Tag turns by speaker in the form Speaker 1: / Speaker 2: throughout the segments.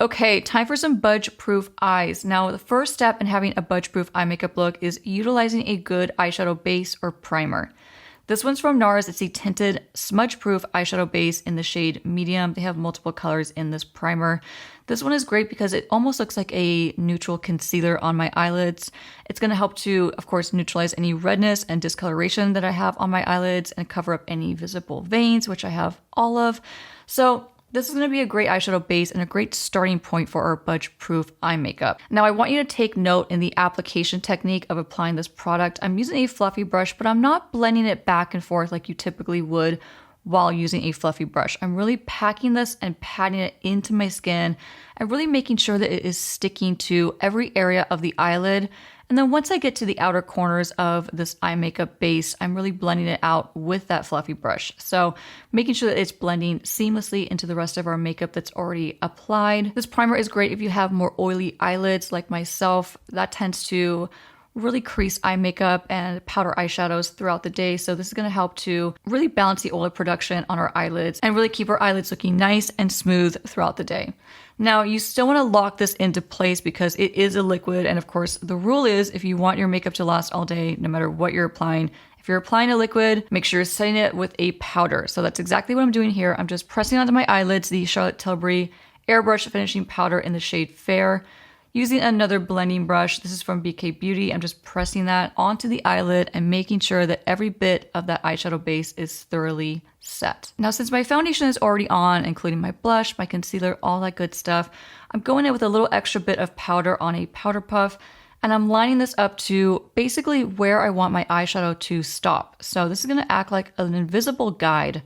Speaker 1: Okay, time for some budge proof eyes. Now, the first step in having a budge proof eye makeup look is utilizing a good eyeshadow base or primer. This one's from NARS. It's a tinted smudge proof eyeshadow base in the shade medium. They have multiple colors in this primer. This one is great because it almost looks like a neutral concealer on my eyelids. It's going to help to, of course, neutralize any redness and discoloration that I have on my eyelids and cover up any visible veins, which I have all of. So this is going to be a great eyeshadow base and a great starting point for our budge proof eye makeup. Now I want you to take note in the application technique of applying this product. I'm using a fluffy brush, but I'm not blending it back and forth like you typically would while using a fluffy brush. I'm really packing this and patting it into my skin and really making sure that it is sticking to every area of the eyelid. And then once I get to the outer corners of this eye makeup base, I'm really blending it out with that fluffy brush. So making sure that it's blending seamlessly into the rest of our makeup that's already applied. This primer is great if you have more oily eyelids like myself. That tends to really crease eye makeup and powder eyeshadows throughout the day. So this is going to help to really balance the oil production on our eyelids and really keep our eyelids looking nice and smooth throughout the day. Now, you still want to lock this into place because it is a liquid. And of course, the rule is if you want your makeup to last all day, no matter what you're applying, if you're applying a liquid, make sure you're setting it with a powder. So that's exactly what I'm doing here. I'm just pressing onto my eyelids the Charlotte Tilbury Airbrush Finishing Powder in the shade Fair. Using another blending brush, this is from BK Beauty, I'm just pressing that onto the eyelid and making sure that every bit of that eyeshadow base is thoroughly set. Now, since my foundation is already on, including my blush, my concealer, all that good stuff, I'm going in with a little extra bit of powder on a powder puff, and I'm lining this up to basically where I want my eyeshadow to stop. So this is gonna act like an invisible guide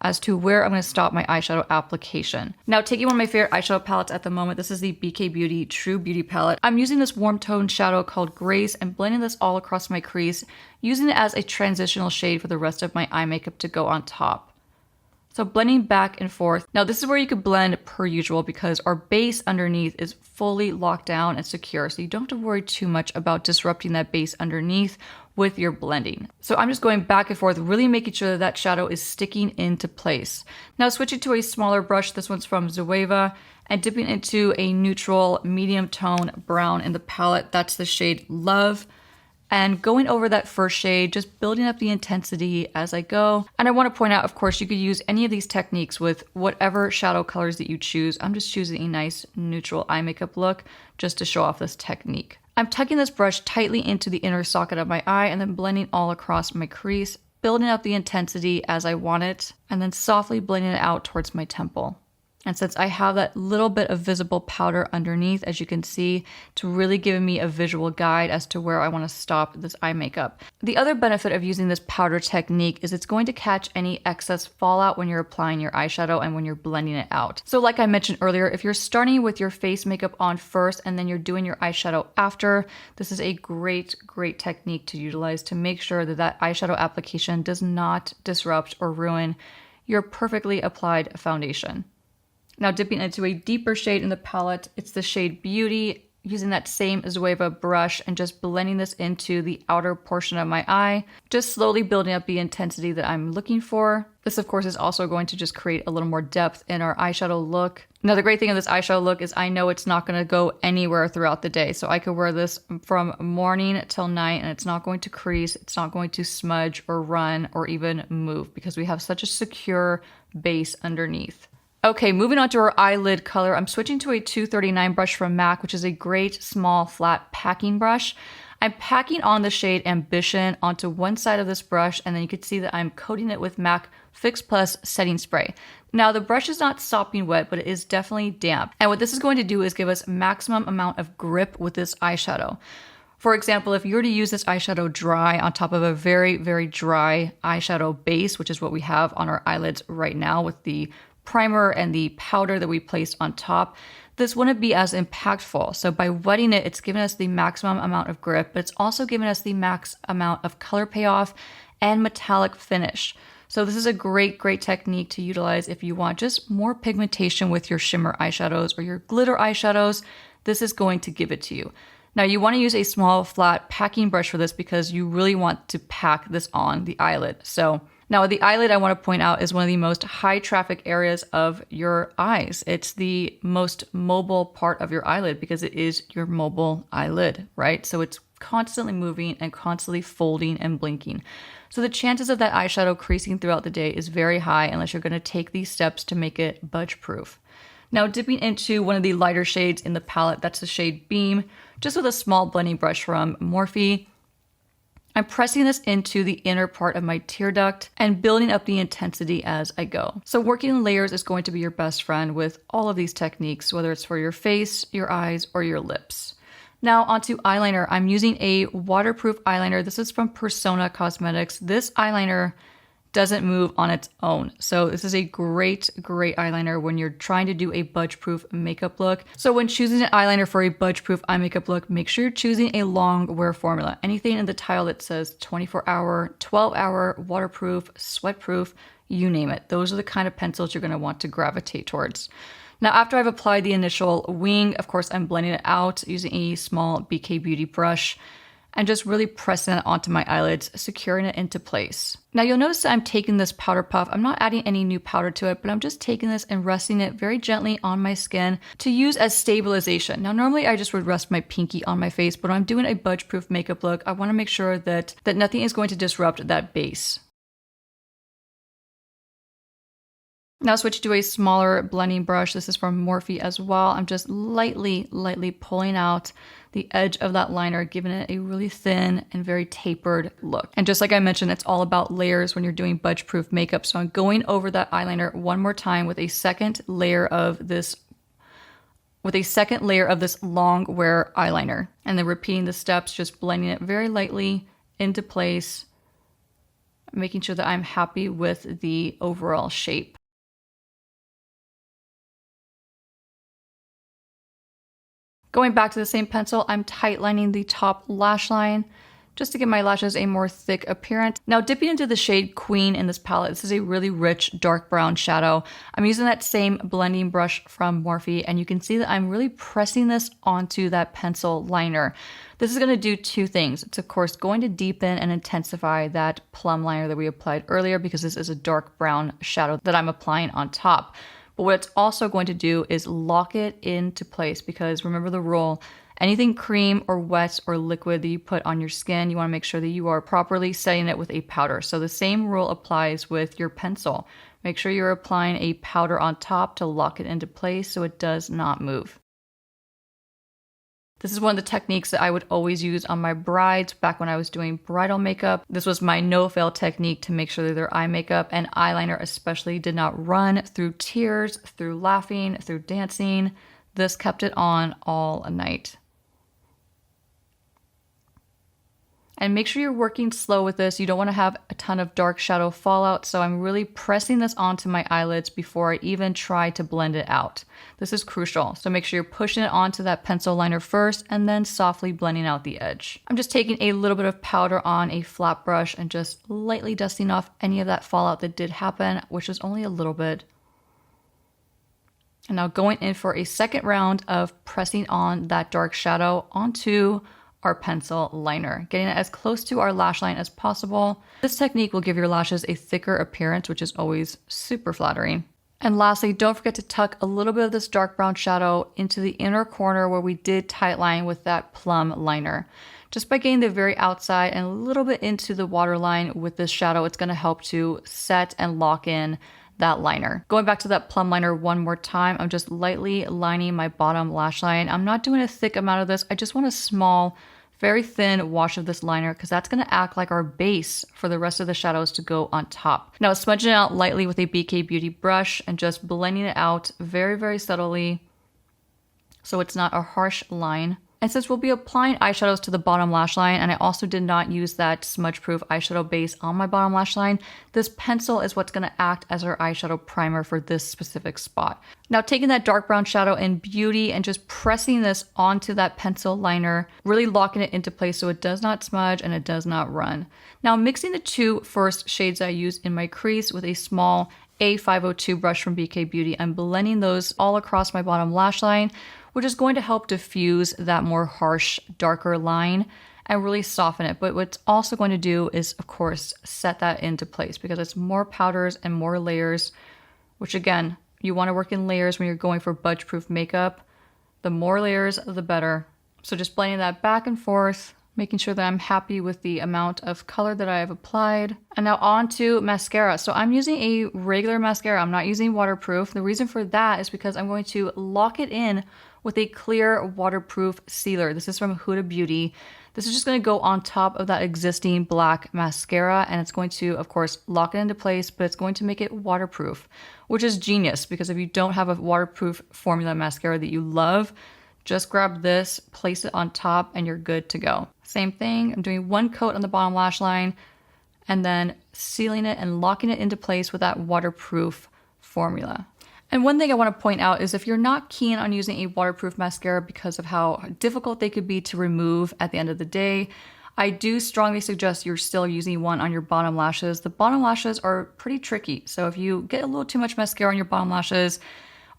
Speaker 1: as to where I'm going to stop my eyeshadow application. Now, taking one of my favorite eyeshadow palettes at the moment, this is the BK Beauty True Beauty palette. I'm using this warm tone shadow called Grace and blending this all across my crease, using it as a transitional shade for the rest of my eye makeup to go on top. So blending back and forth. Now this is where you could blend per usual because our base underneath is fully locked down and secure. So you don't have to worry too much about disrupting that base underneath with your blending. So I'm just going back and forth, really making sure that that shadow is sticking into place. Now switching to a smaller brush, this one's from Zoeva, and dipping into a neutral medium tone brown in the palette. That's the shade Love. And going over that first shade, just building up the intensity as I go. And I want to point out, of course, you could use any of these techniques with whatever shadow colors that you choose. I'm just choosing a nice neutral eye makeup look just to show off this technique. I'm tucking this brush tightly into the inner socket of my eye and then blending all across my crease, building up the intensity as I want it, and then softly blending it out towards my temple. And since I have that little bit of visible powder underneath, as you can see, it's really giving me a visual guide as to where I want to stop this eye makeup. The other benefit of using this powder technique is it's going to catch any excess fallout when you're applying your eyeshadow and when you're blending it out. So like I mentioned earlier, if you're starting with your face makeup on first and then you're doing your eyeshadow after, this is a great technique to utilize to make sure that that eyeshadow application does not disrupt or ruin your perfectly applied foundation. Now dipping into a deeper shade in the palette, it's the shade Beauty, using that same Zoeva brush and just blending this into the outer portion of my eye, just slowly building up the intensity that I'm looking for. This, of course, is also going to just create a little more depth in our eyeshadow look. Now, the great thing of this eyeshadow look is I know it's not going to go anywhere throughout the day. So I could wear this from morning till night and it's not going to crease, it's not going to smudge or run or even move because we have such a secure base underneath. Okay, moving on to our eyelid color, I'm switching to a 239 brush from MAC, which is a great small flat packing brush. I'm packing on the shade Ambition onto one side of this brush, and then you can see that I'm coating it with MAC Fix Plus setting spray. Now the brush is not sopping wet, but it is definitely damp. And what this is going to do is give us maximum amount of grip with this eyeshadow. For example, if you were to use this eyeshadow dry on top of a very dry eyeshadow base, which is what we have on our eyelids right now with the primer and the powder that we placed on top, this wouldn't be as impactful. So by wetting it, it's giving us the maximum amount of grip, but it's also giving us the max amount of color payoff and metallic finish. So this is a great technique to utilize if you want just more pigmentation with your shimmer eyeshadows or your glitter eyeshadows. This is going to give it to you. Now you want to use a small flat packing brush for this because you really want to pack this on the eyelid. So Now, the eyelid, I want to point out, is one of the most high traffic areas of your eyes. It's the most mobile part of your eyelid because it is your mobile eyelid, right? So it's constantly moving and constantly folding and blinking. So the chances of that eyeshadow creasing throughout the day is very high unless you're going to take these steps to make it budge proof. Now, dipping into one of the lighter shades in the palette, that's the shade Beam, just with a small blending brush from Morphe. I'm pressing this into the inner part of my tear duct and building up the intensity as I go. So working in layers is going to be your best friend with all of these techniques, whether it's for your face, your eyes, or your lips. Now onto eyeliner. I'm using a waterproof eyeliner. This is from Persona Cosmetics. This eyeliner doesn't move on its own. So this is a great eyeliner when you're trying to do a budge proof makeup look. So when choosing an eyeliner for a budge proof eye makeup look, make sure you're choosing a long wear formula. Anything in the tile that says 24-hour, 12-hour, waterproof, sweatproof, you name it. Those are the kind of pencils you're going to want to gravitate towards. Now, after I've applied the initial wing, of course, I'm blending it out using a small BK Beauty brush and just really pressing it onto my eyelids, securing it into place. Now you'll notice that I'm taking this powder puff. I'm not adding any new powder to it, but I'm just taking this and resting it very gently on my skin to use as stabilization. Now normally I just would rest my pinky on my face, but when I'm doing a budge proof makeup look, I wanna make sure that nothing is going to disrupt that base. Now switch to a smaller blending brush. This is from Morphe as well. I'm just lightly pulling out the edge of that liner, giving it a really thin and very tapered look. And just like I mentioned, it's all about layers when you're doing budge proof makeup. So I'm going over that eyeliner one more time with a second layer of this long wear eyeliner. And then repeating the steps, just blending it very lightly into place, making sure that I'm happy with the overall shape. Going back to the same pencil, I'm tightlining the top lash line just to give my lashes a more thick appearance. Now dipping into the shade Queen in this palette, this is a really rich dark brown shadow. I'm using that same blending brush from Morphe, and you can see that I'm really pressing this onto that pencil liner. This is going to do two things. It's of course going to deepen and intensify that plum liner that we applied earlier because this is a dark brown shadow that I'm applying on top. But what it's also going to do is lock it into place because remember the rule, anything cream or wet or liquid that you put on your skin, you want to make sure that you are properly setting it with a powder. So the same rule applies with your pencil. Make sure you're applying a powder on top to lock it into place so it does not move. This is one of the techniques that I would always use on my brides back when I was doing bridal makeup. This was my no-fail technique to make sure that their eye makeup and eyeliner especially did not run through tears, through laughing, through dancing. This kept it on all night. And make sure you're working slow with this. You don't want to have a ton of dark shadow fallout, so I'm really pressing this onto my eyelids before I even try to blend it out. This is crucial, so make sure you're pushing it onto that pencil liner first and then softly blending out the edge. I'm just taking a little bit of powder on a flat brush and just lightly dusting off any of that fallout that did happen, which is only a little bit. And now going in for a second round of pressing on that dark shadow onto our pencil liner, getting it as close to our lash line as possible. This technique will give your lashes a thicker appearance, which is always super flattering. And lastly, don't forget to tuck a little bit of this dark brown shadow into the inner corner where we did tightline with that Plum liner. Just by getting the very outside and a little bit into the waterline with this shadow, it's going to help to set and lock in that liner. Going back to that Plum liner one more time, I'm just lightly lining my bottom lash line. I'm not doing a thick amount of this. I just want a small, very thin wash of this liner because that's going to act like our base for the rest of the shadows to go on top. Now smudging it out lightly with a BK Beauty brush and just blending it out very subtly so it's not a harsh line. And since we'll be applying eyeshadows to the bottom lash line, and I also did not use that smudge-proof eyeshadow base on my bottom lash line, this pencil is what's going to act as our eyeshadow primer for this specific spot. Now taking that dark brown shadow in Beauty and just pressing this onto that pencil liner, really locking it into place so it does not smudge and it does not run. Now mixing the two first shades I used in my crease with a small A502 brush from BK Beauty, I'm blending those all across my bottom lash line, which is going to help diffuse that more harsh, darker line and really soften it. But what's also going to do is, of course, set that into place because it's more powders and more layers, which again, you want to work in layers when you're going for budge proof makeup. The more layers, the better. So just blending that back and forth, making sure that I'm happy with the amount of color that I have applied. And now on to mascara. So I'm using a regular mascara. I'm not using waterproof. The reason for that is because I'm going to lock it in with a clear waterproof sealer. This is from Huda Beauty. This is just going to go on top of that existing black mascara, and it's going to, of course, lock it into place, but it's going to make it waterproof, which is genius because if you don't have a waterproof formula mascara that you love, just grab this, place it on top, and you're good to go. Same thing, I'm doing one coat on the bottom lash line and then sealing it and locking it into place with that waterproof formula. And one thing I want to point out is if you're not keen on using a waterproof mascara because of how difficult they could be to remove at the end of the day, I do strongly suggest you're still using one on your bottom lashes. The bottom lashes are pretty tricky. So if you get a little too much mascara on your bottom lashes,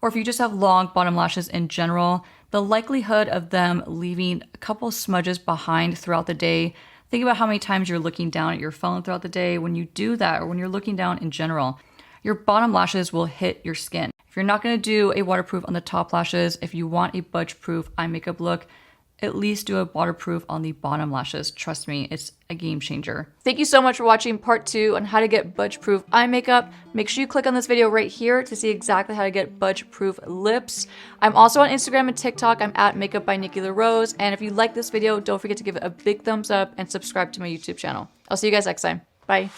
Speaker 1: or if you just have long bottom lashes in general, the likelihood of them leaving a couple smudges behind throughout the day, think about how many times you're looking down at your phone throughout the day. When you do that, or when you're looking down in general, your bottom lashes will hit your skin. If you're not going to do a waterproof on the top lashes, if you want a budge proof eye makeup look, at least do a waterproof on the bottom lashes. Trust me, it's a game changer. Thank you so much for watching part 2 on how to get budge proof eye makeup. Make sure you click on this video right here to see exactly how to get budge proof lips. I'm also on Instagram and TikTok. I'm at Makeup by Nikki LaRose. And if you like this video, don't forget to give it a big thumbs up and subscribe to my YouTube channel. I'll see you guys next time. Bye.